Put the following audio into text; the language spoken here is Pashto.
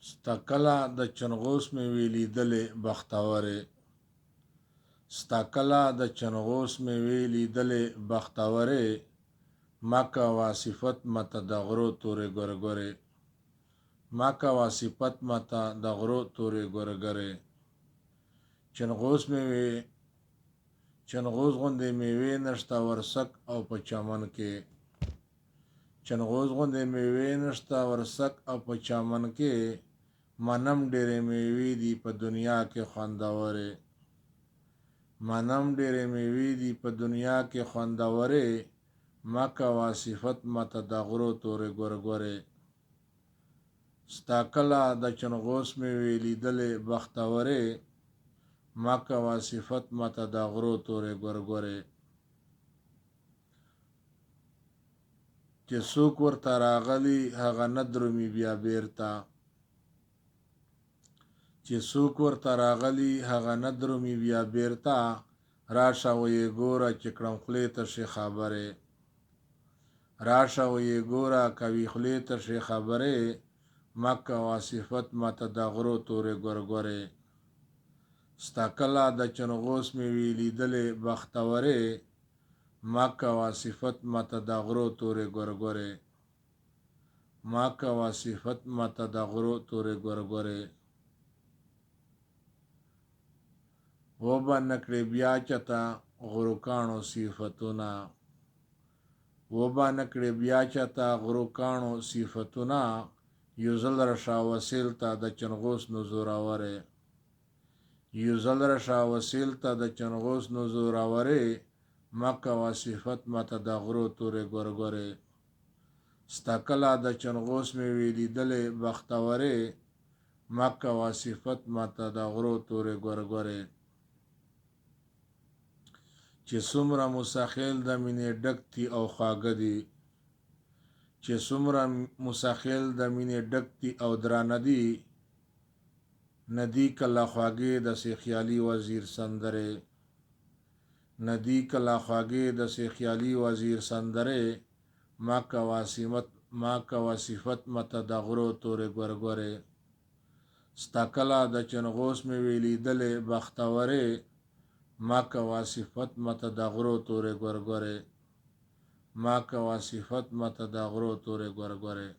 ستکلا د چنغوس مې ویلی دلې بختوره، ستکلا د چنغوس مې ویلی دلې بختوره، مکه واسفت مته د غرو تورې ګورګورې، مکه واسفت مته د غرو تورې ګورګورې. چنغوس مې وی چنغوس غوندې میوې نشته ورسک او په چمن کې، چنغوس غوندې میوې نشته ورسک او په چمن کې، منم ډېرې میوې دي په دنیا کې خوندورې، منم ډېرې میوې دي په دنیا کې خوندورې، مکه واسفت مته د غرو تورې ګورګورې. ستا کله د چنغوس مې ویلی دلې بختورې، مکه واسفت مته د غرو تورې ګورګورې. چې څوک ورته راغلی هغه نه درومي بیا بیرته، چې څوک ورته راغلی هغه نه درومي بیا بیرته، راشه ویې ګوره چې کړم خولې تشې خبرې، راشه ویې ګوره کوي خولې تشې خبرې، مکه واسفت مته د غرو تورې ګورګورې. ستا کله د چنغوس مې ویلی دلې بختورې، مکه واسفت مته د غرو تورې ګورګورې، مکه واسفت مته د غرو تورې ګورګورې. و به نکړې بیا چته غروکانو صفتونه، و به نکړې بیا چته غروکانو صفتونه، یو ځل رشه وسیل ته د چنغوس نو زورورې، یو ځل رشه وسیل ته د چنغوس نو زورورې، مکه واسفت مته د غرو تورې ګورګورې. ستا کله د چنغوس مې ویلی دلې بختورې، مکه واسفت مته د غرو تورې ګورګورې. چې څومره مسخیل د مینې ډک دي او خواږه دي، چې څومره مسخیل د مینې ډک دي او درانه دي، ندی کله خواږې د سی خیالي وزیر سندرې، ندی کله خواږې د سی خیالي وزیر سندرې، مکه واسفت مته د غرو تورې ګورګورې. ستا کله د چنغوس مې ویلی دلې بختورې، مکه واسفت مته د غرو تورې ګورګورې، مکه واسفت مته د غرو تورې ګورګورې.